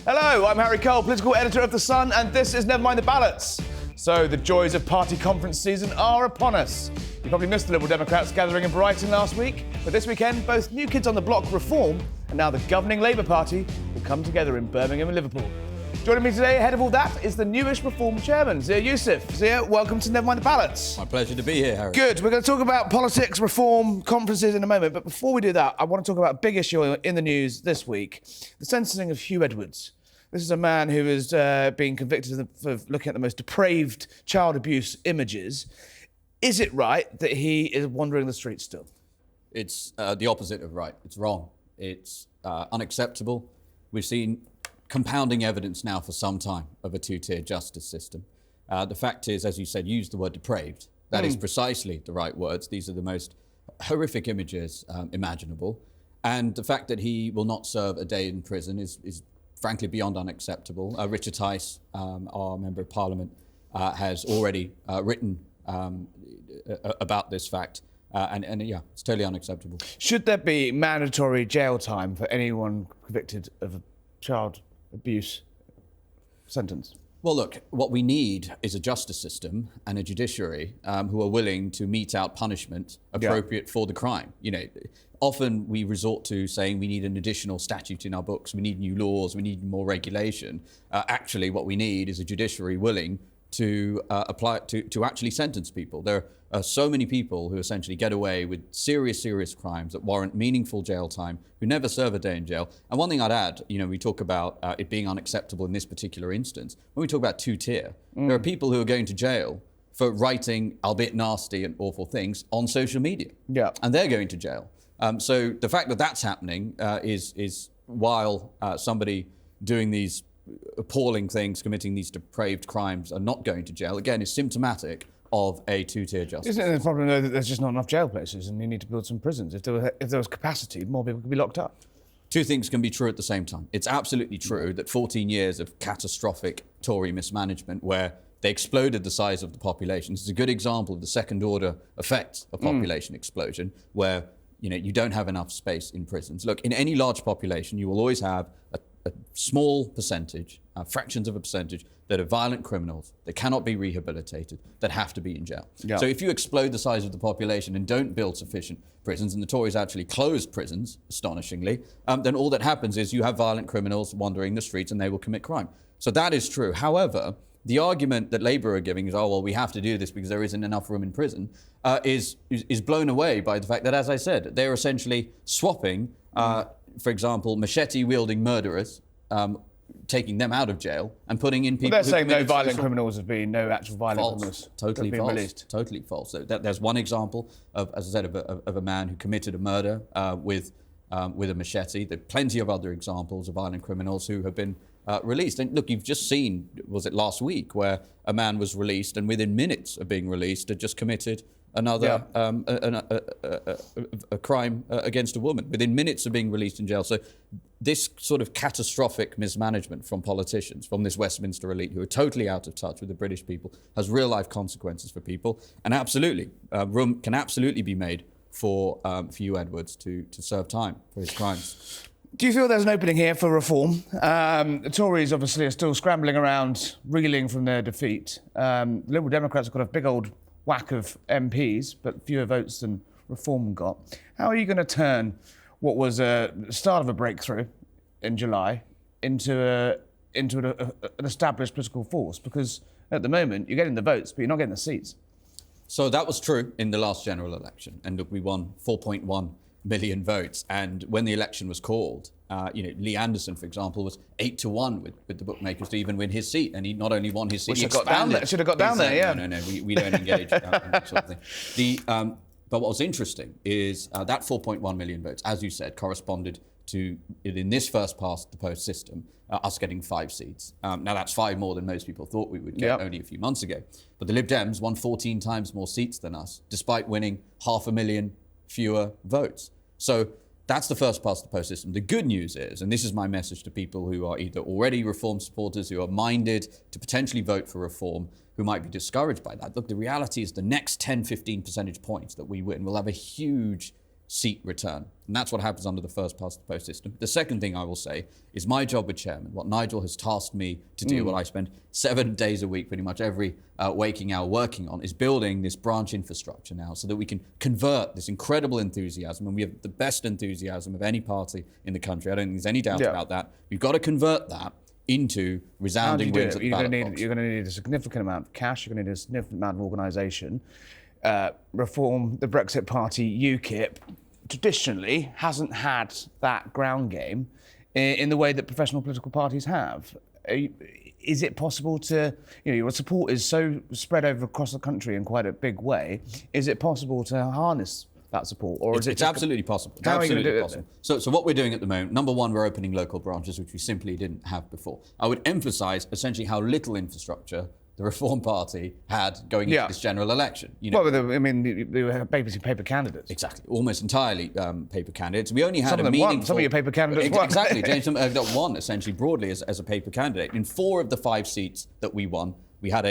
Hello, I'm Harry Cole, political editor of The Sun, and this is Never Mind the Ballots. So, the joys of party conference season are upon us. You probably missed the Liberal Democrats gathering in Brighton last week, but this weekend, both New Kids on the Block Reform and now the governing Labour Party will come together in Birmingham and Liverpool. Joining me today, ahead of all that, is the newish Reform chairman, Zia Yusuf. Zia, welcome to Never Mind the Ballots. My pleasure to be here, Harry. Good. We're going to talk about politics, reform, conferences in a moment, but before we do that, I want to talk about a big issue in the news this week, the sentencing of Hugh Edwards. This is a man who is being convicted of looking at the most depraved child abuse images. Is it right that he is wandering the streets still? It's the opposite of right. It's wrong. It's unacceptable. We've seen compounding evidence now for some time of a two-tier justice system. The fact is, as you said, use the word depraved. That is precisely the right words. These are the most horrific images imaginable. And the fact that he will not serve a day in prison is frankly beyond unacceptable. Richard Tice, our Member of Parliament, has already written about this fact. And yeah, it's totally unacceptable. Should there be mandatory jail time for anyone convicted of a child abuse sentence? Well, look, what we need is a justice system and a judiciary who are willing to mete out punishment appropriate for the crime. You know, often we resort to saying we need an additional statute in our books, we need new laws, we need more regulation. Actually, what we need is a judiciary willing to apply to actually sentence people. There are so many people who essentially get away with serious crimes that warrant meaningful jail time, who never serve a day in jail. And one thing I'd add, you know, we talk about it being unacceptable in this particular instance. When we talk about two-tier, there are people who are going to jail for writing, albeit nasty and awful things, on social media. Yeah. And they're going to jail. So the fact that that's happening is while somebody doing these appalling things, committing these depraved crimes are not going to jail, again, is symptomatic of a two-tier justice. Isn't it the problem, though, that there's just not enough jail places and you need to build some prisons? If there was capacity, more people could be locked up. Two things can be true at the same time. It's absolutely true that 14 years of catastrophic Tory mismanagement where they exploded the size of the population. This is a good example of the second-order effect of population explosion, where you don't have enough space in prisons. Look, in any large population, you will always have a small percentage, fractions of a percentage, that are violent criminals, that cannot be rehabilitated, that have to be in jail. Yeah. So if you explode the size of the population and don't build sufficient prisons, and the Tories actually closed prisons, astonishingly, then all that happens is you have violent criminals wandering the streets and they will commit crime. So that is true. However, the argument that Labour are giving is, oh, well, we have to do this because there isn't enough room in prison, is blown away by the fact that, as I said, they're essentially swapping, for example, machete-wielding murderers, taking them out of jail and putting in people. Well, they're saying no violent criminals have been, no actual violent criminals totally have been false. Released. Totally false. So there's one example of, as I said, of a man who committed a murder with a machete. There are plenty of other examples of violent criminals who have been released. And look, you've just seen, was it last week, where a man was released and within minutes of being released had just committed another a crime against a woman within minutes of being released in jail. So this sort of catastrophic mismanagement from politicians, from this Westminster elite who are totally out of touch with the British people, has real life consequences for people. And absolutely, room can absolutely be made for Hugh Edwards to serve time for his crimes. Do you feel there's an opening here for reform? The Tories obviously are still scrambling around, reeling from their defeat. Liberal Democrats have got a big old whack of MPs, but fewer votes than Reform got. How are you going to turn what was the start of a breakthrough in July into an established political force? Because at the moment, you're getting the votes, but you're not getting the seats. So that was true in the last general election. And look, we won 4.1 million votes. And when the election was called, Lee Anderson, for example, was 8-1 with the bookmakers to even win his seat. And he not only won his seat, he expanded. Should have got down there, yeah. No, we don't engage in that sort of thing. But what was interesting is that 4.1 million votes, as you said, corresponded to, in this first past the post system, us getting 5 seats. Now that's 5 more than most people thought we would get only a few months ago. But the Lib Dems won 14 times more seats than us, despite winning 500,000 fewer votes. So that's the first past the post system. The good news is, and this is my message to people who are either already reform supporters, who are minded to potentially vote for reform, who might be discouraged by that. Look, the reality is the next 10, 15 percentage points that we win will have a huge seat return. And that's what happens under the first past the post system. The second thing I will say is my job with chairman, what Nigel has tasked me to do, what I spend 7 days a week, pretty much every waking hour working on, is building this branch infrastructure now so that we can convert this incredible enthusiasm, and we have the best enthusiasm of any party in the country. I don't think there's any doubt about that. We've got to convert that into resounding wins at the ballot box. You're going to need a significant amount of cash, you're going to need a significant amount of organisation. Reform, the Brexit Party, UKIP, traditionally hasn't had that ground game in the way that professional political parties have. Is it possible to, your support is so spread over across the country in quite a big way, is it possible to harness that support? Or it's absolutely possible. It's absolutely possible. So what we're doing at the moment, number one, we're opening local branches, which we simply didn't have before. I would emphasise essentially how little infrastructure the Reform Party had going into this general election. Well, they were basically paper candidates. Exactly, almost entirely paper candidates. We only had some of your paper candidates won. Exactly, James, got one essentially broadly as a paper candidate. In 4 of the 5 seats that we won, we had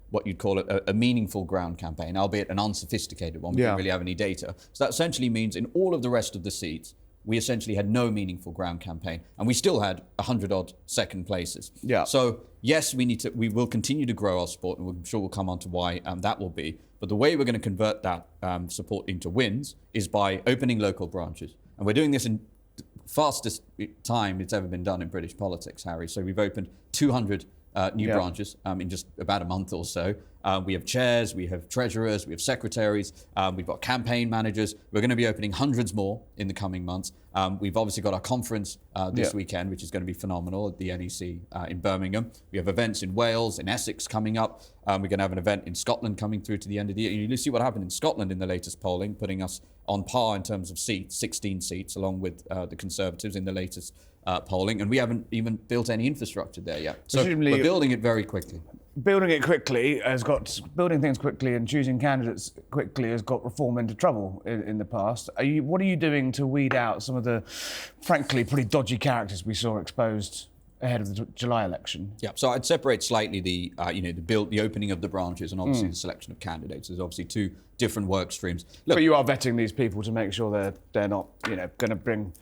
what you'd call a meaningful ground campaign, albeit an unsophisticated one. We didn't really have any data. So that essentially means in all of the rest of the seats, we essentially had no meaningful ground campaign, and we still had 100-odd second places. So yes, we will continue to grow our support, and I'm sure we'll come on to why that will be. But the way we're going to convert that support into wins is by opening local branches, and we're doing this in the fastest time it's ever been done in British politics, Harry. So we've opened 200 new branches in just about a month or so. We have chairs, we have treasurers, we have secretaries, we've got campaign managers. We're going to be opening hundreds more in the coming months. We've obviously got our conference this weekend, which is going to be phenomenal at the NEC in Birmingham. We have events in Wales, in Essex coming up. We're going to have an event in Scotland coming through to the end of the year. You see what happened in Scotland in the latest polling, putting us on par in terms of seats, 16 seats, along with the Conservatives in the latest polling. And we haven't even built any infrastructure there yet. So we're building it very quickly. Building things quickly and choosing candidates quickly has got Reform into trouble in the past. What are you doing to weed out some of the, frankly, pretty dodgy characters we saw exposed ahead of the July election? Yeah, so I'd separate slightly the opening of the branches and obviously the selection of candidates. There's obviously 2 different work streams. Look, but you are vetting these people to make sure they're not, going to bring,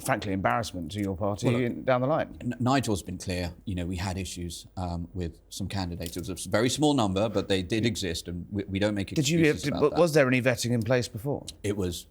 frankly, embarrassment to your party down the line. Nigel's been clear. We had issues with some candidates. It was a very small number, but they did exist, and we don't make excuses about that. Was there any vetting in place before? It was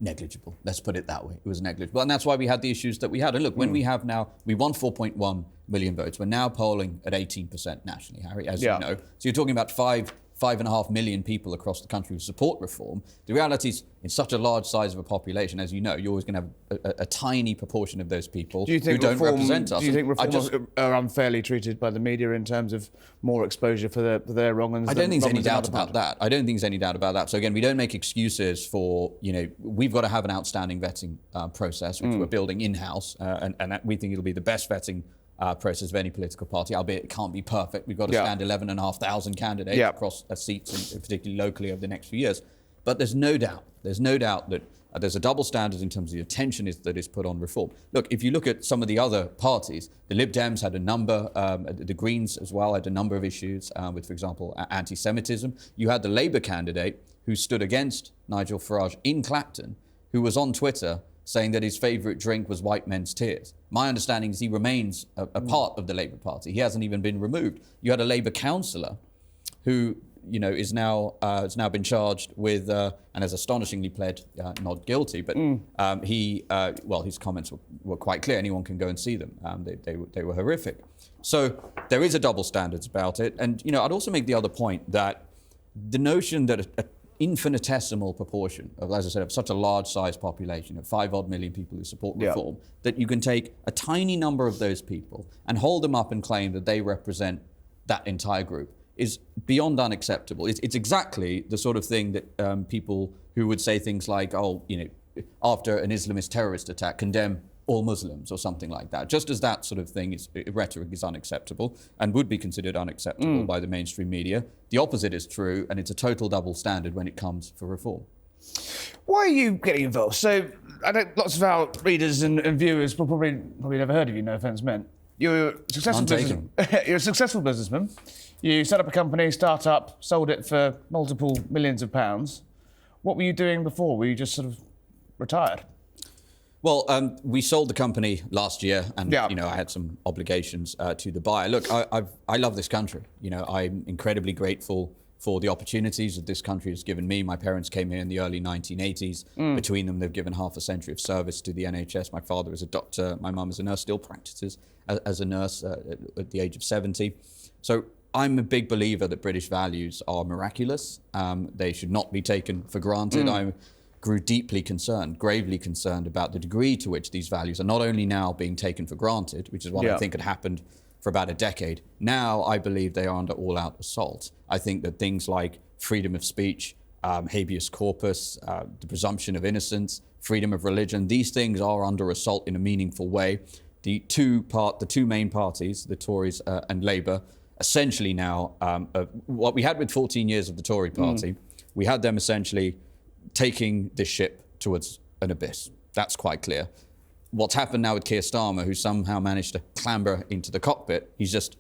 negligible. Let's put it that way. It was negligible, and that's why we had the issues that we had. And look, when we won 4.1 million votes. We're now polling at 18% nationally, Harry, as you know. So you're talking about 5.5 million people across the country who support reform. The reality is, in such a large size of a population, as you know, you're always going to have a tiny proportion of those people who don't represent us. Do you think reformers are unfairly treated by the media in terms of more exposure for their wrong-uns? I don't think there's any doubt about that. I don't think there's any doubt about that. So again, we don't make excuses for, we've got to have an outstanding vetting process, which we're building in-house, and we think it'll be the best vetting process of any political party, albeit it can't be perfect. We've got to stand 11,500 candidates across seats, and particularly locally, over the next few years. But there's no doubt that there's a double standard in terms of the attention that is put on reform. Look, if you look at some of the other parties, the Lib Dems had a number, the Greens as well had a number of issues with, for example, anti-Semitism. You had the Labour candidate who stood against Nigel Farage in Clapton, who was on Twitter saying that his favourite drink was white men's tears. My understanding is he remains a part of the Labour Party. He hasn't even been removed. You had a Labour councillor who, is now been charged with and has astonishingly pled not guilty. But his comments were quite clear. Anyone can go and see them. They were horrific. So there is a double standards about it. And I'd also make the other point that the notion that a infinitesimal proportion of, as I said, of such a large size population of 5-odd million people who support reform, that you can take a tiny number of those people and hold them up and claim that they represent that entire group is beyond unacceptable. It's exactly the sort of thing that people who would say things like, after an Islamist terrorist attack, condemn all Muslims or something like that. Just as that sort of thing rhetoric is unacceptable and would be considered unacceptable by the mainstream media, the opposite is true, and it's a total double standard when it comes for reform. Why are you getting involved? So I know lots of our readers and viewers will probably never heard of you, no offence meant. You're a successful businessman. You're a successful businessman. You set up a company, start-up, sold it for multiple millions of pounds. What were you doing before? Were you just sort of retired. Well, we sold the company last year, and Yeah. I had some obligations to the buyer. Look, I love this country. I'm incredibly grateful for the opportunities that this country has given me. My parents came here in the early 1980s. Between them, they've given half a century of service to the NHS. My father is a doctor. My mum is a nurse, still practices as a nurse at the age of 70. So I'm a big believer that British values are miraculous. They should not be taken for granted. I grew deeply concerned, gravely concerned about the degree to which these values are not only now being taken for granted, which is what I think had happened for about a decade. Now I believe they are under all-out assault. I think that things like freedom of speech, habeas corpus, the presumption of innocence, freedom of religion, these things are under assault in a meaningful way. The two main parties, the Tories and Labour, essentially now, what we had with 14 years of the Tory party, we had them essentially taking this ship towards an abyss. That's quite clear. What's happened now with Keir Starmer, who somehow managed to clamber into the cockpit, he's just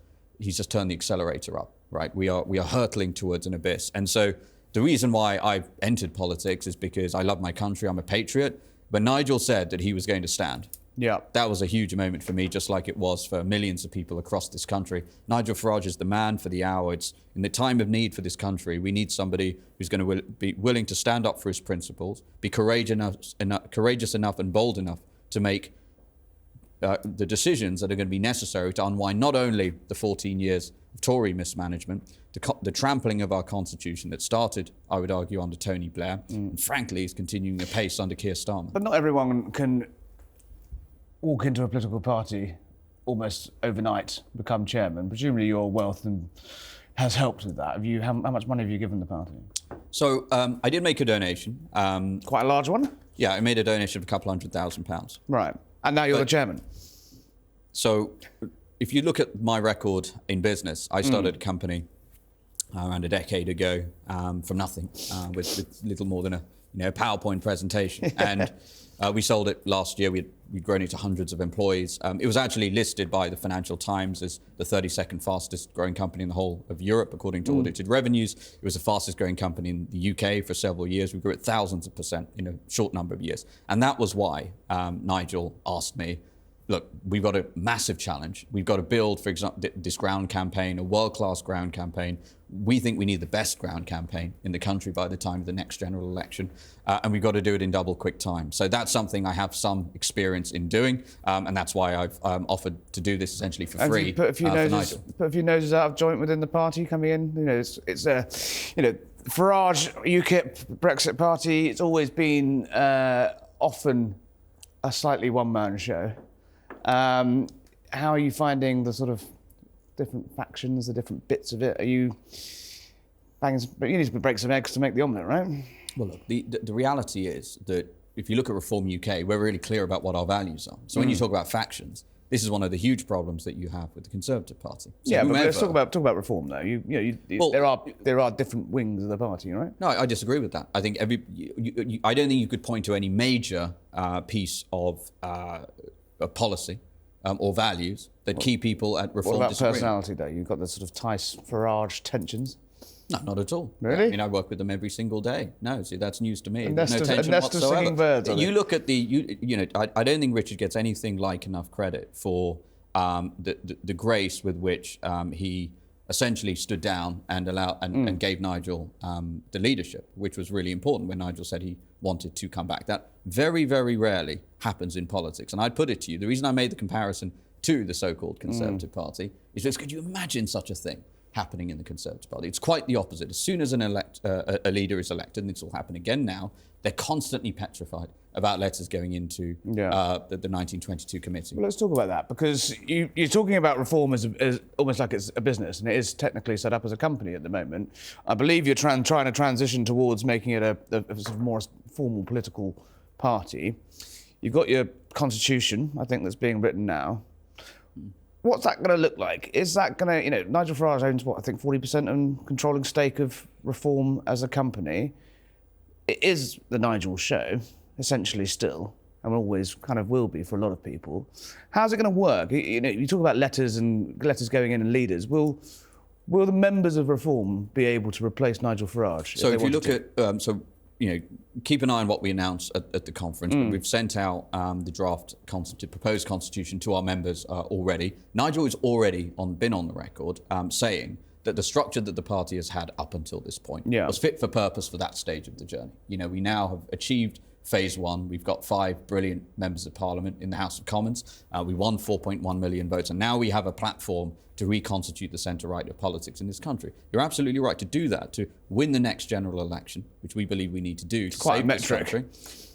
turned the accelerator up, right? We are hurtling towards an abyss. And so the reason why I've entered politics is because I love my country, I'm a patriot. But Nigel said that he was going to stand. Yeah. That was a huge moment for me, just like it was for millions of people across this country. Nigel Farage is the man for the hour. It's in the time of need for this country. We need somebody who's going to be willing to stand up for his principles, be courageous enough and bold enough to make the decisions that are going to be necessary to unwind not only the 14 years of Tory mismanagement, the trampling of our constitution that started, I would argue, under Tony Blair, and frankly is continuing apace under Keir Starmer. But not everyone can walk into a political party almost overnight, become chairman. Presumably your wealth has helped with that. How much money have you given the party? So I did make a donation. Quite a large one? Yeah, I made a donation of a couple £100,000. Right. And now you're the chairman? So if you look at my record in business, I started a company around a decade ago from nothing with little more than a PowerPoint presentation. And we sold it last year. We'd grown it to hundreds of employees. It was actually listed by the Financial Times as the 32nd fastest growing company in the whole of Europe, according to audited revenues. It was the fastest growing company in the UK for several years. We grew it thousands of percent in a short number of years. And that was why Nigel asked me, look, we've got a massive challenge. We've got to build, for example, this ground campaign, a world-class ground campaign. We think we need the best ground campaign in the country by the time of the next general election. And we've got to do it in double quick time. So that's something I have some experience in doing. And that's why I've offered to do this essentially for free. Put a few noses out of joint within the party coming in. It's Farage, UKIP, Brexit party. It's always been often a slightly one-man show. How are you finding the sort of different factions, the different bits of it? Are you banging? But you need to break some eggs to make the omelette, right? Well, look, the reality is that if you look at Reform UK, we're really clear about what our values are. So when you talk about factions, this is one of the huge problems that you have with the Conservative Party. So but let's talk about reform, though. There are different wings of the party, right? No, I disagree with that. I think I don't think you could point to any major piece of policy or values that keep people at reform. What about personality, though? You've got the sort of Tice-Farage tensions. No, not at all. Really? I mean, I work with them every single day. No, see, that's news to me. A There's nest no tension of whatsoever. singing birds. You look at I don't think Richard gets anything like enough credit for the grace with which he essentially stood down and gave Nigel the leadership, which was really important when Nigel said he wanted to come back. That very, very rarely happens in politics. And I'd put it to you, the reason I made the comparison to the so-called Conservative Party is because could you imagine such a thing happening in the Conservative Party? It's quite the opposite. As soon as a leader is elected, and this will happen again now, they're constantly petrified about letters going into the 1922 committee. Well, let's talk about that, because you're talking about reform as almost like it's a business, and it is technically set up as a company at the moment. I believe you're trying to transition towards making it a sort of more formal political party. You've got your constitution, I think, that's being written now. What's that going to look like? Is that going to, Nigel Farage owns, 40% and controlling stake of Reform as a company. It is the Nigel show, essentially still, and always kind of will be for a lot of people. How's it going to work? You talk about letters going in and leaders. Will the members of Reform be able to replace Nigel Farage? So if you look at, keep an eye on what we announce at the conference. But we've sent out the draft proposed constitution to our members already. Nigel has already been on the record saying that the structure that the party has had up until this point was fit for purpose for that stage of the journey. We now have achieved phase one. We've got 5 brilliant members of parliament in the House of Commons. We won 4.1 million votes, and now we have a platform to reconstitute the centre-right of politics in this country. You're absolutely right to do that, to win the next general election, which we believe we need to do to save this country.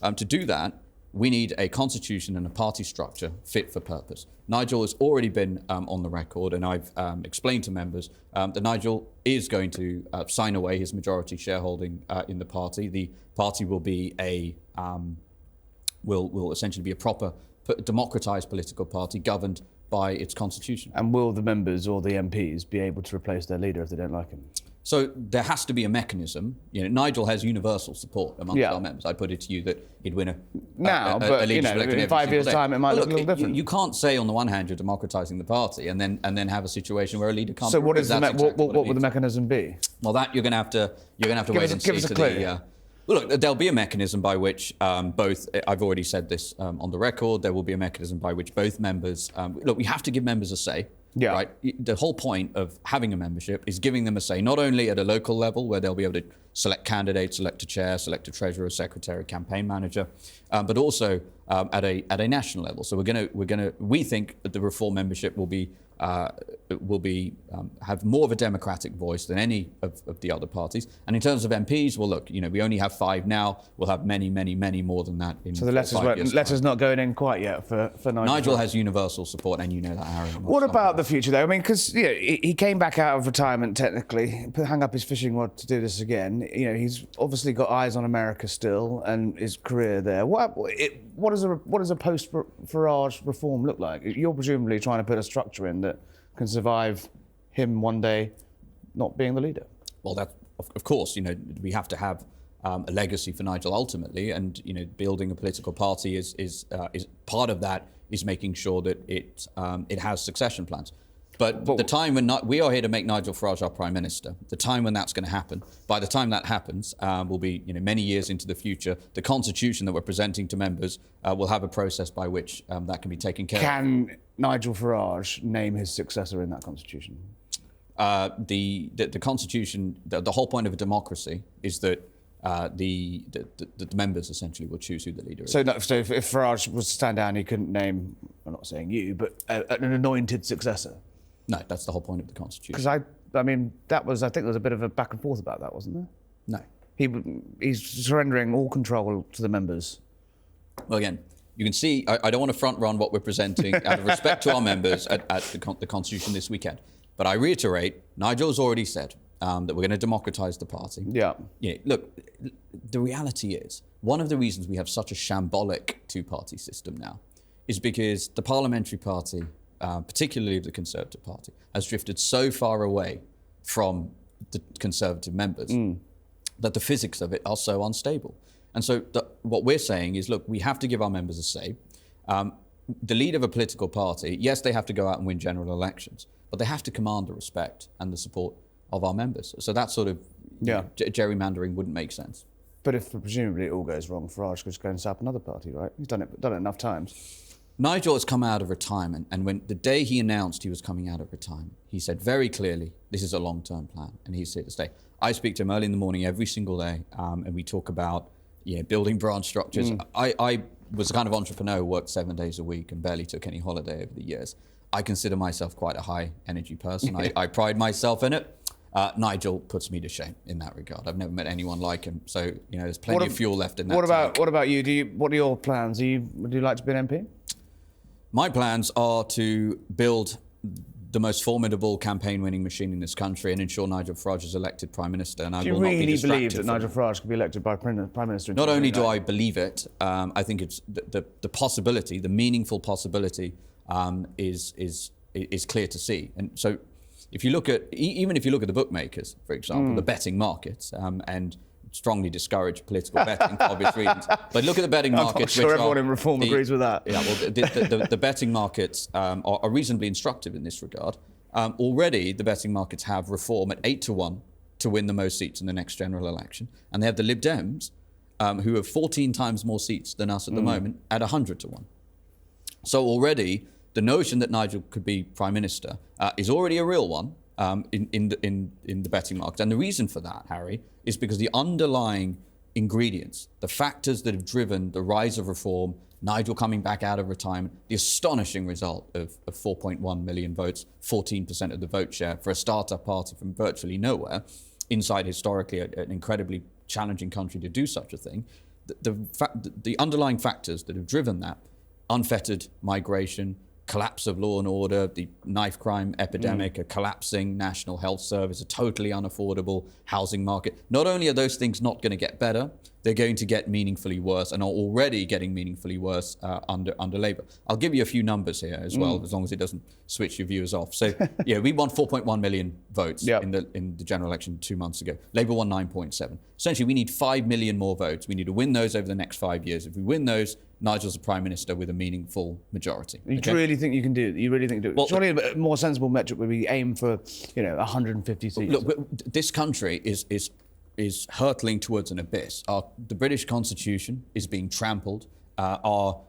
To do that, we need a constitution and a party structure fit for purpose. Nigel has already been on the record, and I've explained to members that Nigel is going to sign away his majority shareholding in the party. The party will be will essentially be a proper democratised political party governed by its constitution. And will the members or the MPs be able to replace their leader if they don't like him? So there has to be a mechanism. Nigel has universal support amongst our members. I put it to you that he'd win a leadership election in 5 years' time it might look a little different. You can't say on the one hand you're democratising the party and then have a situation where a leader can't. So what is what would the mechanism be? Well, that you're going to have to wait and see. Give us a clue. Well, look, there'll be a mechanism by which both, I've already said this on the record, there will be a mechanism by which both members, look, we have to give members a say. Yeah. Right. The whole point of having a membership is giving them a say, not only at a local level where they'll be able to select candidates, select a chair, select a treasurer, secretary, campaign manager, but also at a national level. So we think that the reform membership will have more of a democratic voice than any of the other parties. And in terms of MPs, well, look, we only have 5 now. We'll have many, many, many more than that in 5 years. So the letter's not going in quite yet for Nigel. Nigel has universal support, and that, Aaron. What about the future, though? I mean, because he came back out of retirement technically, hung up his fishing rod to do this again. He's obviously got eyes on America still and his career there. What does a post-Farage reform look like? You're presumably trying to put a structure in that can survive him one day not being the leader. Well, that of course, we have to have a legacy for Nigel ultimately, and building a political party is part of that. Is making sure that it has succession plans. But the time when we are here to make Nigel Farage our Prime Minister, the time when that's going to happen, by the time that happens, will be many years into the future. The Constitution that we're presenting to members will have a process by which that can be taken care of. Can Nigel Farage name his successor in that Constitution? The Constitution, the whole point of a democracy is that the members essentially will choose who the leader is. So if Farage was to stand down, he couldn't name, I'm not saying you, but an anointed successor? No, that's the whole point of the Constitution. Because I think there was a bit of a back and forth about that, wasn't there? No. He's surrendering all control to the members. Well, again, you can see, I don't want to front run what we're presenting out of respect to our members at the Constitution this weekend. But I reiterate, Nigel has already said that we're going to democratise the party. Yeah. Look, the reality is, one of the reasons we have such a shambolic two-party system now is because the parliamentary party, particularly the Conservative Party, has drifted so far away from the Conservative members that the physics of it are so unstable. And so what we're saying is, look, we have to give our members a say. The leader of a political party, yes, they have to go out and win general elections, but they have to command the respect and the support of our members. So that sort of gerrymandering wouldn't make sense. But if presumably it all goes wrong, Farage could just go and set up another party, right? He's done it enough times. Nigel has come out of retirement, and when the day he announced he was coming out of retirement, he said very clearly, this is a long-term plan, and he's here to stay. I speak to him early in the morning every single day, and we talk about building branch structures. I was the kind of entrepreneur who worked 7 days a week and barely took any holiday over the years. I consider myself quite a high-energy person. I pride myself in it. Nigel puts me to shame in that regard. I've never met anyone like him, so there's plenty of fuel left in that tank. What about you? What are your plans? Would you like to be an MP? My plans are to build the most formidable campaign-winning machine in this country and ensure Nigel Farage is elected Prime Minister. And I will not be distracted. Do you really believe that Nigel Farage could be elected by Prime Minister? Not only do I believe it, I think it's the possibility, the meaningful possibility, is clear to see. And so, if you look at the bookmakers, for example, the betting markets, and strongly discourage political betting for obvious reasons. But look at the betting markets. I'm not sure everyone in Reform agrees with that. Yeah, well, the betting markets are reasonably instructive in this regard. Already, the betting markets have Reform at 8-1 to win the most seats in the next general election, and they have the Lib Dems who have 14 times more seats than us at the moment, at 100 to 1. So already, the notion that Nigel could be Prime Minister is already a real one in the betting market. And the reason for that, Harry, is because the underlying ingredients, the factors that have driven the rise of reform, Nigel coming back out of retirement, the astonishing result of 4.1 million votes, 14% of the vote share for a startup party from virtually nowhere, inside historically an incredibly challenging country to do such a thing. The underlying factors that have driven that, unfettered migration, collapse of law and order, the knife crime epidemic, a collapsing national health service, a totally unaffordable housing market. Not only are those things not going to get better, they're going to get meaningfully worse, and are already getting meaningfully worse under Labour. I'll give you a few numbers here as well, as long as it doesn't switch your viewers off. So, yeah, we won 4.1 million votes in the general election 2 months ago. Labour won 9.7. Essentially, we need 5 million more votes. We need to win those over the next 5 years. If we win those, Nigel's the Prime Minister with a meaningful majority. You really think you can do it? You really think you do it? Well, surely a more sensible metric would be aim for, 150 seats. Look, this country is hurtling towards an abyss. The British Constitution is being trampled. Our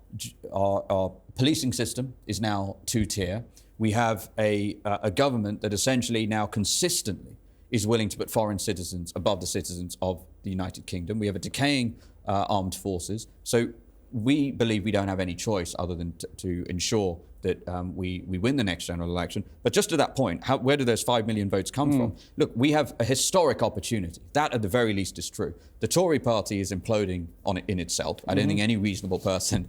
policing system is now two-tier. We have a government that essentially now consistently is willing to put foreign citizens above the citizens of the United Kingdom. We have a decaying armed forces. So we believe we don't have any choice other than to ensure that we win the next general election. But just to that point, where do those 5 million votes come from? Look, we have a historic opportunity. That, at the very least, is true. The Tory party is imploding in itself. I don't think any reasonable person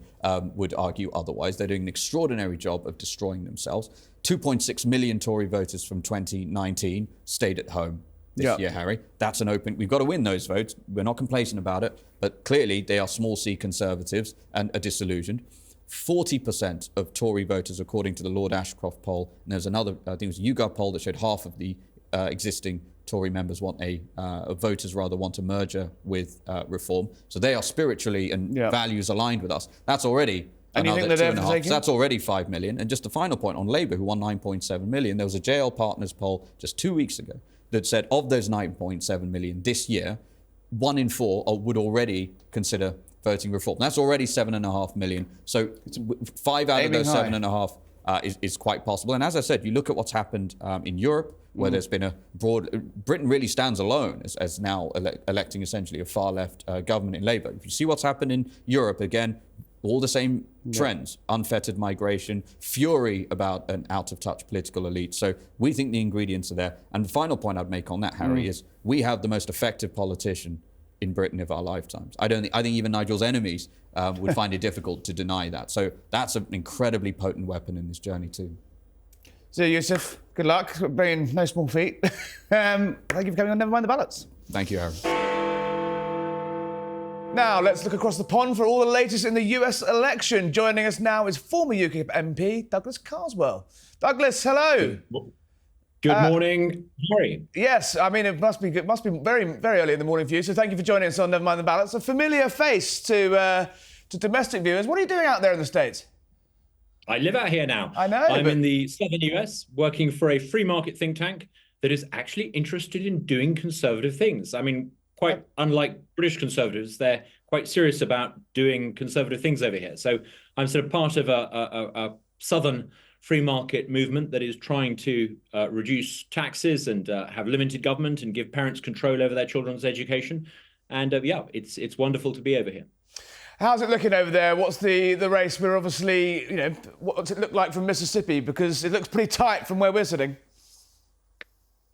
would argue otherwise. They're doing an extraordinary job of destroying themselves. 2.6 million Tory voters from 2019 stayed at home this year, Harry. That's an open... We've got to win those votes. We're not complacent about it. But clearly, they are small C Conservatives and are disillusioned. 40% of Tory voters, according to the Lord Ashcroft poll, and there's another, I think it was a YouGov poll that showed half of the existing Tory members want voters rather want a merger with Reform. So they are spiritually and values aligned with us. That's already another 2.5. So that's already 5 million. And just a final point on Labour, who won 9.7 million. There was a JL Partners poll just 2 weeks ago that said of those 9.7 million this year, 1 in 4 would already consider voting Reform. That's already 7.5 million. So 5 out of those 7.5 is quite possible. And as I said, you look at what's happened in Europe, where there's been a Britain really stands alone as now electing essentially a far left government in Labour. If you see what's happened in Europe, again, all the same trends, unfettered migration, fury about an out-of-touch political elite. So we think the ingredients are there. And the final point I'd make on that, Harry, is we have the most effective politician in Britain of our lifetimes. I think even Nigel's enemies would find it difficult to deny that. So that's an incredibly potent weapon in this journey too. Zia Yusuf, good luck. Bringing no small feat. Thank you for coming on Never Mind the Ballots. Thank you, Harry. Now, let's look across the pond for all the latest in the US election. Joining us now is former UKIP MP Douglas Carswell. Douglas, hello. Good morning, Harry. Yes, I mean, it must be very, very early in the morning for you, so thank you for joining us on Never Mind the Ballots. A familiar face to domestic viewers. What are you doing out there in the States? I live out here now. I know. I'm in the southern US, working for a free market think tank that is actually interested in doing conservative things. I mean, quite unlike British conservatives, they're quite serious about doing conservative things over here. So I'm sort of part of a southern free market movement that is trying to reduce taxes and have limited government and give parents control over their children's education. And it's wonderful to be over here. How's it looking over there? What's the race? We're obviously, what's it look like from Mississippi? Because it looks pretty tight from where we're sitting.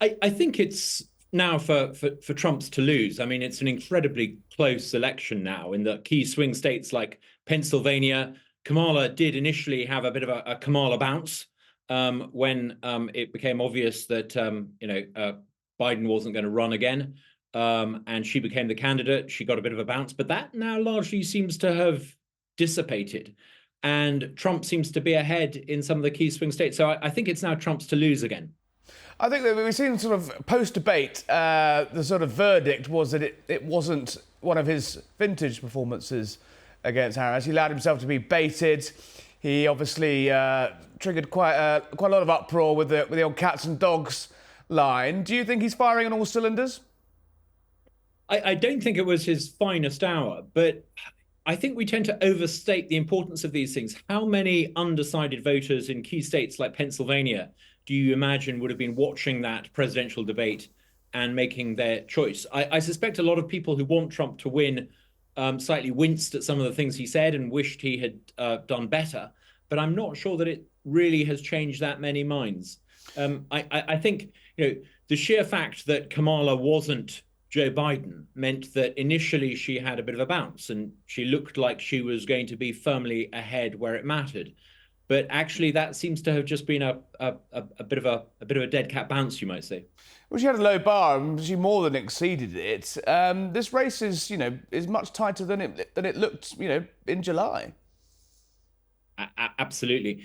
I think it's now for Trump's to lose. I mean, it's an incredibly close election now in the key swing states like Pennsylvania. Kamala did initially have a bit of a Kamala bounce when it became obvious that Biden wasn't going to run again, and she became the candidate. She got a bit of a bounce, but that now largely seems to have dissipated, and Trump seems to be ahead in some of the key swing states. So I think it's now Trump's to lose again. I think that we've seen sort of post-debate, the sort of verdict was that it wasn't one of his vintage performances against Harris. He allowed himself to be baited. He obviously triggered quite a lot of uproar with the old cats and dogs line. Do you think he's firing on all cylinders? I don't think it was his finest hour, but I think we tend to overstate the importance of these things. How many undecided voters in key states like Pennsylvania do you imagine would have been watching that presidential debate and making their choice? I suspect a lot of people who want Trump to win slightly winced at some of the things he said and wished he had done better. But I'm not sure that it really has changed that many minds. I think, the sheer fact that Kamala wasn't Joe Biden meant that initially she had a bit of a bounce and she looked like she was going to be firmly ahead where it mattered. But actually, that seems to have just been a bit of a dead cat bounce, you might say. Well, she had a low bar and she more than exceeded it. This race is much tighter than it looked, in July. Absolutely.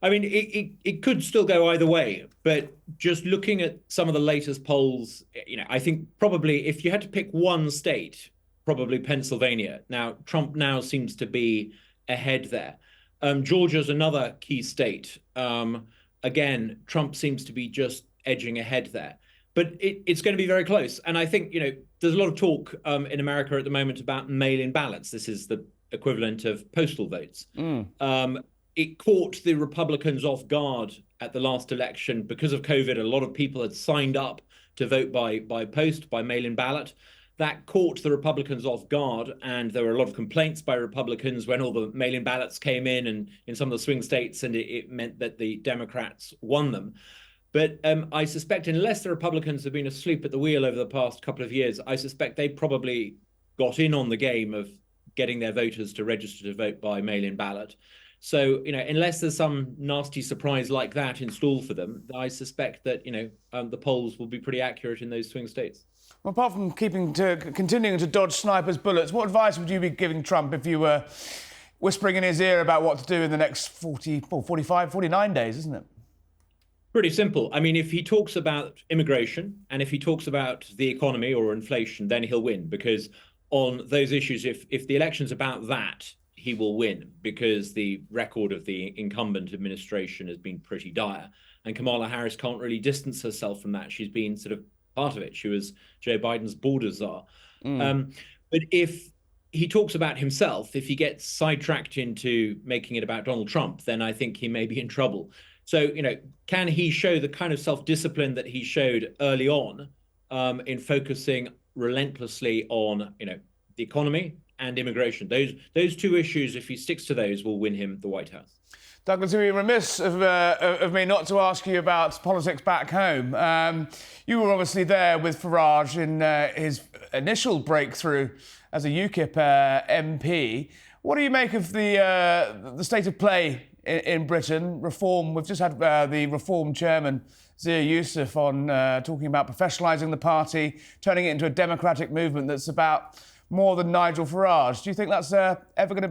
I mean, it could still go either way, but just looking at some of the latest polls, I think probably if you had to pick one state, probably Pennsylvania. Now, Trump now seems to be ahead there. Georgia's another key state. Again, Trump seems to be just edging ahead there. But it's going to be very close. And I think, there's a lot of talk in America at the moment about mail-in ballots. This is the equivalent of postal votes. It caught the Republicans off guard at the last election because of COVID. A lot of people had signed up to vote by post, by mail-in ballot. That caught the Republicans off guard, and there were a lot of complaints by Republicans when all the mail-in ballots came in some of the swing states, and it meant that the Democrats won them. But I suspect unless the Republicans have been asleep at the wheel over the past couple of years, I suspect they probably got in on the game of getting their voters to register to vote by mail-in ballot. So, unless there's some nasty surprise like that in store for them, I suspect that, the polls will be pretty accurate in those swing states. Well, apart from continuing to dodge snipers' bullets, what advice would you be giving Trump if you were whispering in his ear about what to do in the next 49 days, isn't it? Pretty simple. I mean, if he talks about immigration and if he talks about the economy or inflation, then he'll win, because on those issues, if the election's about that, he will win, because the record of the incumbent administration has been pretty dire. And Kamala Harris can't really distance herself from that. She's been sort of part of it. She was Joe Biden's border czar. But if he talks about himself, if he gets sidetracked into making it about Donald Trump, then I think he may be in trouble. So, can he show the kind of self-discipline that he showed early on in focusing relentlessly on, the economy and immigration? Those two issues, if he sticks to those, will win him the White House. Douglas, it would be remiss of me not to ask you about politics back home. You were obviously there with Farage in his initial breakthrough as a UKIP MP. What do you make of the state of play in Britain? Reform. We've just had the Reform chairman, Zia Yusuf, on talking about professionalising the party, turning it into a democratic movement that's about more than Nigel Farage. Do you think that's ever going to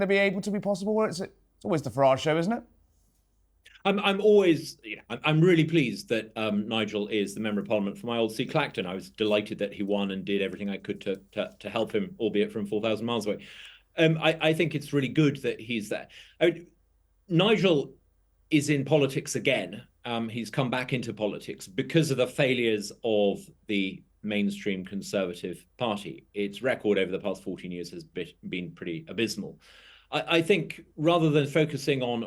be able to be possible? Or it's always the Farage show, isn't it? I'm always, I'm really pleased that Nigel is the Member of Parliament for my old seat, Clacton. I was delighted that he won and did everything I could to help him, albeit from 4,000 miles away. I think it's really good that he's there. Nigel is in politics again. He's come back into politics because of the failures of the mainstream Conservative Party. Its record over the past 14 years has been pretty abysmal. I think rather than focusing on,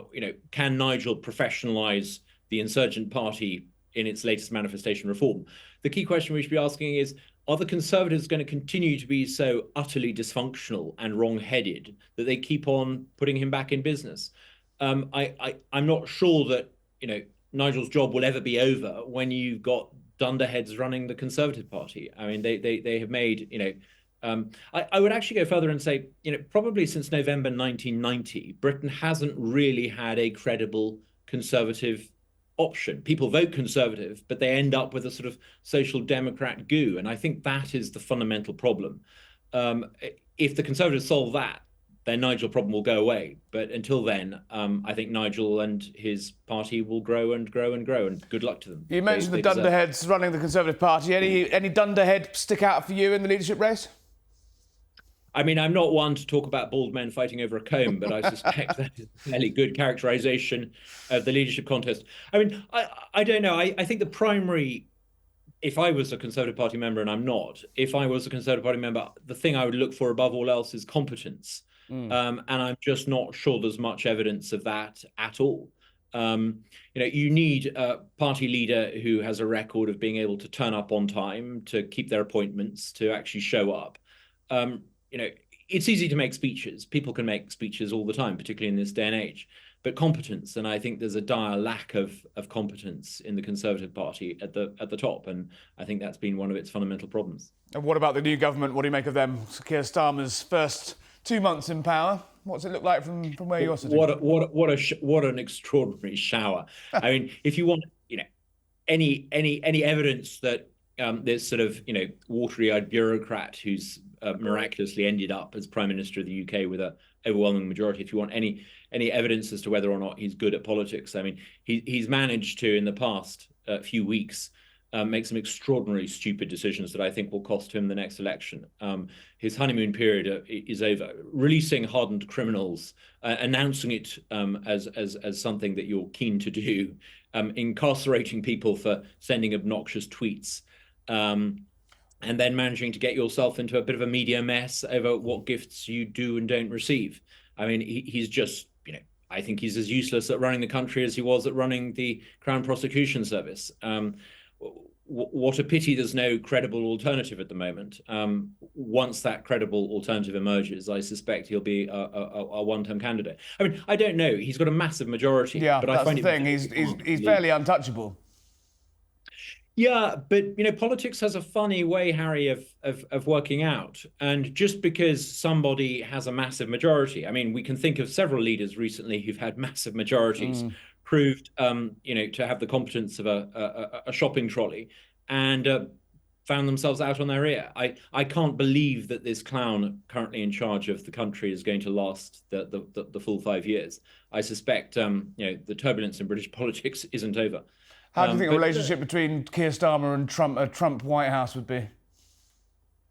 can Nigel professionalise the insurgent party in its latest manifestation Reform, the key question we should be asking is, are the Conservatives going to continue to be so utterly dysfunctional and wrong-headed that they keep on putting him back in business? I'm not sure that, Nigel's job will ever be over when you've got dunderheads running the Conservative Party. I mean, they have made, I would actually go further and say, probably since November 1990, Britain hasn't really had a credible Conservative option. People vote Conservative, but they end up with a sort of social democrat goo. And I think that is the fundamental problem. If the Conservatives solve that, then Nigel problem will go away. But until then, I think Nigel and his party will grow and grow and grow, and good luck to them. You mentioned the dunderheads running the Conservative Party. Any dunderhead stick out for you in the leadership race? I mean, I'm not one to talk about bald men fighting over a comb, but I suspect that is a fairly good characterization of the leadership contest. I mean, I don't know. I think the primary if I was a Conservative Party member, and I'm not, if I was a Conservative Party member, the thing I would look for above all else is competence. And I'm just not sure there's much evidence of that at all. You need a party leader who has a record of being able to turn up on time, to keep their appointments, to actually show up. It's easy to make speeches. People can make speeches all the time, particularly in this day and age. But competence, and I think there's a dire lack of competence in the Conservative Party at the top, and I think that's been one of its fundamental problems. And what about the new government? What do you make of them? Keir Starmer's first 2 months in power. What's it look like from where you're sitting? What an extraordinary shower! I mean, if you want, any evidence that this sort of watery-eyed bureaucrat who's miraculously ended up as Prime Minister of the UK with an overwhelming majority, if you want any evidence as to whether or not he's good at politics, I mean, he's managed to, in the past few weeks, make some extraordinarily stupid decisions that I think will cost him the next election. His honeymoon period is over. Releasing hardened criminals, announcing it as something that you're keen to do, incarcerating people for sending obnoxious tweets, and then managing to get yourself into a bit of a media mess over what gifts you do and don't receive. I mean, he's just, I think he's as useless at running the country as he was at running the Crown Prosecution Service. What a pity there's no credible alternative at the moment. Once that credible alternative emerges, I suspect he'll be a one-term candidate. I mean, I don't know. He's got a massive majority. Yeah, but that's I find the thing. He's fairly untouchable. Yeah, but politics has a funny way, Harry, of working out. And just because somebody has a massive majority, I mean, we can think of several leaders recently who've had massive majorities, proved to have the competence of a shopping trolley, and found themselves out on their ear. I can't believe that this clown currently in charge of the country is going to last the full 5 years. I suspect the turbulence in British politics isn't over. How do you think the relationship between Keir Starmer and Trump White House would be?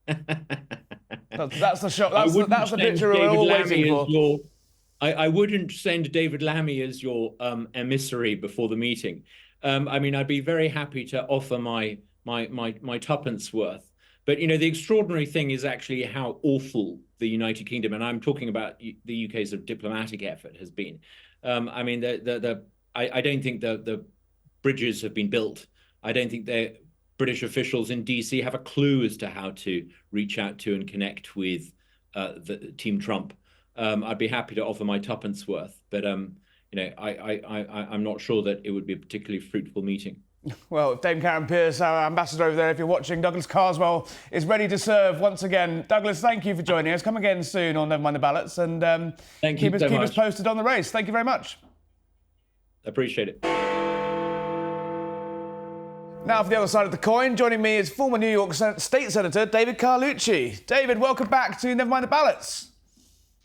That's the shot. That's the picture we're all waiting for. I wouldn't send David Lammy as your emissary before the meeting. I mean, I'd be very happy to offer my tuppence worth. But the extraordinary thing is actually how awful the United Kingdom, and I'm talking about the UK's sort of diplomatic effort, has been. I mean, I don't think the bridges have been built. I don't think the British officials in DC have a clue as to how to reach out to and connect with the Team Trump. I'd be happy to offer my tuppence worth, but I'm not sure that it would be a particularly fruitful meeting. Well, Dame Karen Pierce, our ambassador over there, if you're watching, Douglas Carswell is ready to serve once again. Douglas, thank you for joining us. Come again soon on Never Mind the Ballots, and keep us posted on the race. Thank you very much. Appreciate it. Now for the other side of the coin, joining me is former New York State Senator David Carlucci. David, welcome back to Never Mind the Ballots.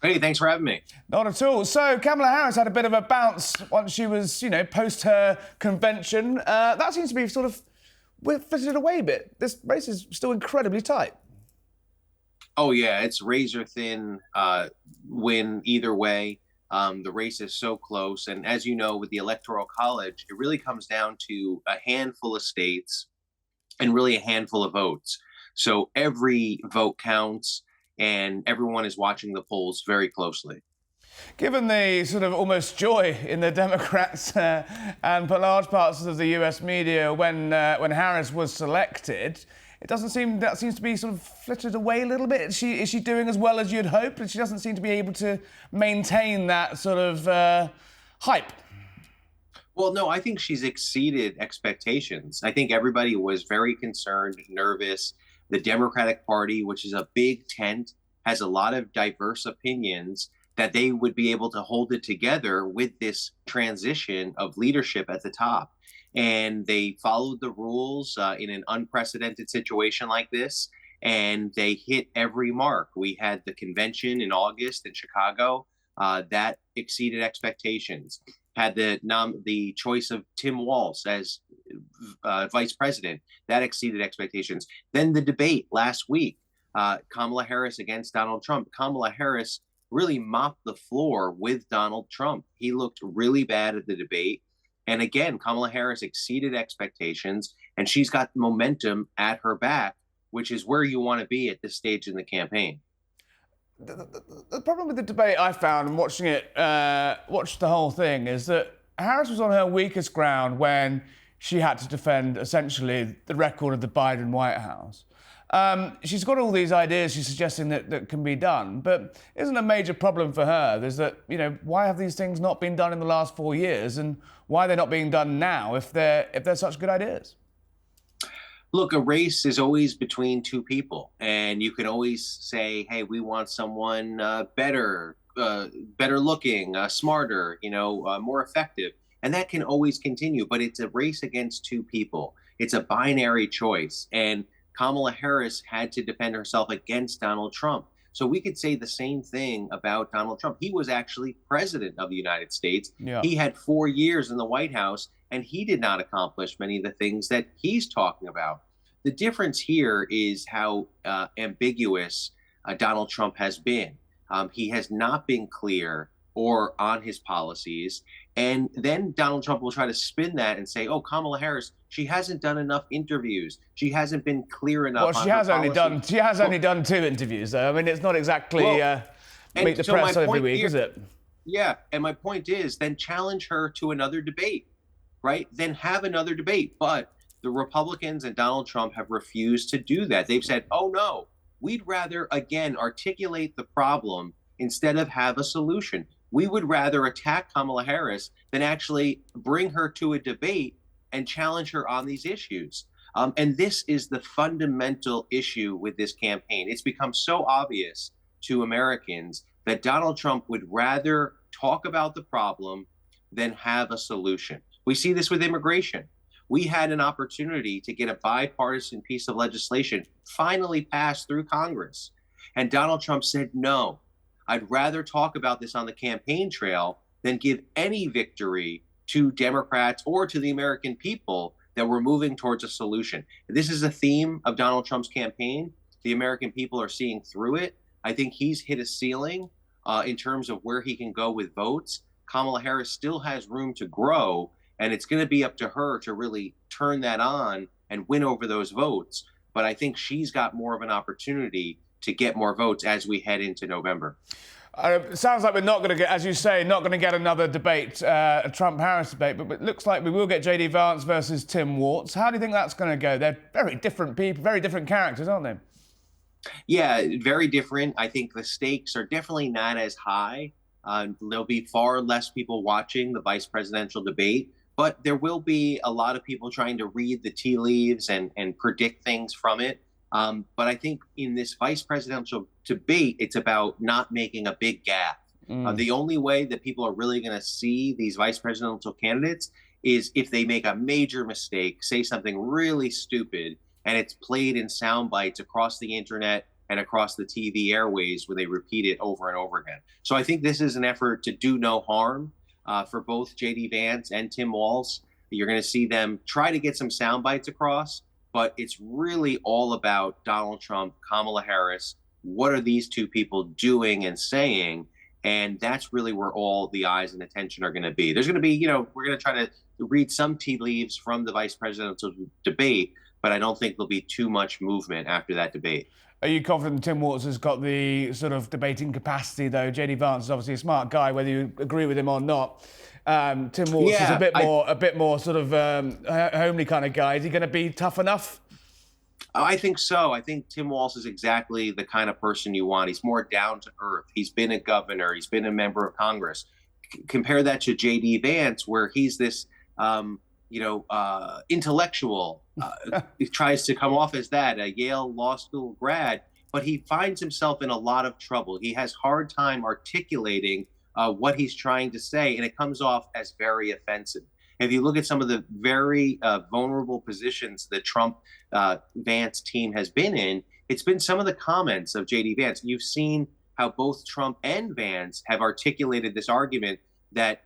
Hey, thanks for having me. Not at all. So Kamala Harris had a bit of a bounce once she was, post her convention. That seems to be sort of fitted away a bit. This race is still incredibly tight. Oh, yeah, it's razor thin win either way. The race is so close. And as you know, with the Electoral College, it really comes down to a handful of states and really a handful of votes. So every vote counts, and everyone is watching the polls very closely. Given the sort of almost joy in the Democrats and large parts of the US media when Harris was selected, it doesn't seem that seems to be sort of flitted away a little bit. Is she doing as well as you'd hope? And she doesn't seem to be able to maintain that sort of hype. Well, no, I think she's exceeded expectations. I think everybody was very concerned, nervous. The Democratic Party, which is a big tent, has a lot of diverse opinions, that they would be able to hold it together with this transition of leadership at the top. And they followed the rules in an unprecedented situation like this, and they hit every mark. We had the convention in August in Chicago that exceeded expectations. Had the choice of Tim Walz as vice president, that exceeded expectations. Then the debate last week, Kamala Harris against Donald Trump. Kamala Harris really mopped the floor with Donald Trump. He looked really bad at the debate. And again, Kamala Harris exceeded expectations, and she's got momentum at her back, which is where you want to be at this stage in the campaign. The problem with the debate I found, and watching it, watched the whole thing, is that Harris was on her weakest ground when she had to defend essentially the record of the Biden White House. She's got all these ideas she's suggesting that can be done, but isn't a major problem for her is that, you know, why have these things not been done in the last 4 years, and why are they not being done now if they're such good ideas? Look, a race is always between two people, and you can always say, hey, we want someone better looking, smarter, more effective. And that can always continue, but it's a race against two people. It's a binary choice. And Kamala Harris had to defend herself against Donald Trump. So we could say the same thing about Donald Trump. He was actually president of the United States. Yeah. He had 4 years in the White House, and he did not accomplish many of the things that he's talking about. The difference here is how ambiguous Donald Trump has been. He has not been clear or on his policies. And then Donald Trump will try to spin that and say, oh, Kamala Harris, she hasn't done enough interviews. She hasn't been clear enough. Well, she has only done 2 interviews, though. I mean, it's not exactly meet the press every week, is it? Yeah. And my point is, then challenge her to another debate, right? Then have another debate. But the Republicans and Donald Trump have refused to do that. They've said, oh, no, we'd rather, again, articulate the problem instead of have a solution. We would rather attack Kamala Harris than actually bring her to a debate and challenge her on these issues. And this is the fundamental issue with this campaign. It's become so obvious to Americans that Donald Trump would rather talk about the problem than have a solution. We see this with immigration. We had an opportunity to get a bipartisan piece of legislation finally passed through Congress. And Donald Trump said, no, I'd rather talk about this on the campaign trail than give any victory to Democrats or to the American people that we're moving towards a solution. This is a theme of Donald Trump's campaign. The American people are seeing through it. I think he's hit a ceiling in terms of where he can go with votes. Kamala Harris still has room to grow, and it's going to be up to her to really turn that on and win over those votes. But I think she's got more of an opportunity to get more votes as we head into November. It sounds like we're not going to get, as you say, not going to get another debate, a Trump-Harris debate, but it looks like we will get J.D. Vance versus Tim Walz. How do you think that's going to go? They're very different people, very different characters, aren't they? Yeah, very different. I think the stakes are definitely not as high. There'll be far less people watching the vice presidential debate, but there will be a lot of people trying to read the tea leaves and predict things from it. But I think in this vice presidential debate, it's about not making a big gaffe. The only way that people are really going to see these vice presidential candidates is if they make a major mistake, say something really stupid, and it's played in sound bites across the internet and across the TV airways where they repeat it over and over again. So I think this is an effort to do no harm for both J.D. Vance and Tim Walz. You're going to see them try to get some sound bites across, but it's really all about Donald Trump, Kamala Harris. What are these two people doing and saying? And that's really where all the eyes and attention are going to be. There's going to be, we're going to try to read some tea leaves from the vice presidential debate, but I don't think there'll be too much movement after that debate. Are you confident Tim Walz has got the sort of debating capacity, though? J.D. Vance is obviously a smart guy, whether you agree with him or not. Tim Walz is a bit more sort of homely kind of guy. Is he going to be tough enough? I think so. I think Tim Walz is exactly the kind of person you want. He's more down to earth. He's been a governor. He's been a member of Congress. Compare that to J.D. Vance, where he's this, intellectual. He tries to come off as that, a Yale Law School grad, but he finds himself in a lot of trouble. He has hard time articulating what he's trying to say, and it comes off as very offensive. If you look at some of the very vulnerable positions the Trump Vance team has been in, it's been some of the comments of J.D. Vance. You've seen how both Trump and Vance have articulated this argument that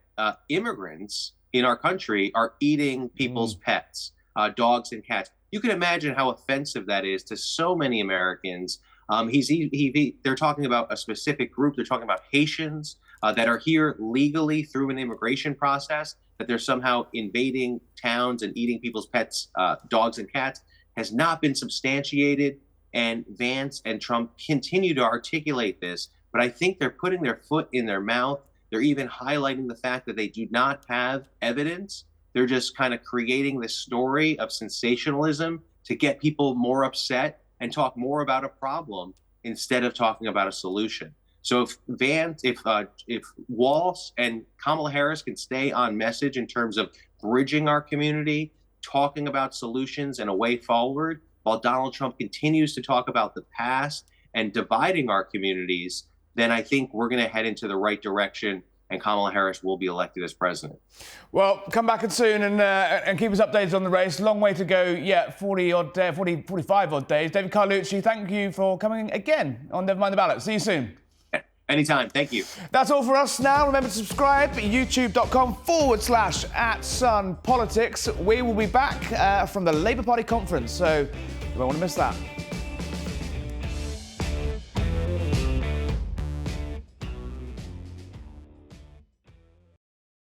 immigrants in our country are eating people's pets, dogs and cats. You can imagine how offensive that is to so many Americans. They're talking about a specific group. They're talking about Haitians. that are here legally through an immigration process, that they're somehow invading towns and eating people's pets, dogs and cats, has not been substantiated. And Vance and Trump continue to articulate this, but I think they're putting their foot in their mouth. They're even highlighting the fact that they do not have evidence. They're just kind of creating this story of sensationalism to get people more upset and talk more about a problem instead of talking about a solution. So if Walsh and Kamala Harris can stay on message in terms of bridging our community, talking about solutions and a way forward, while Donald Trump continues to talk about the past and dividing our communities, then I think we're going to head into the right direction and Kamala Harris will be elected as president. Well, come back soon and keep us updated on the race. Long way to go yet, 45 odd days. David Carlucci, thank you for coming again on Never Mind the Ballots. See you soon. Anytime. Thank you. That's all for us now. Remember to subscribe at youtube.com/@sunpolitics. We will be back from the Labour Party conference, so you won't want to miss that.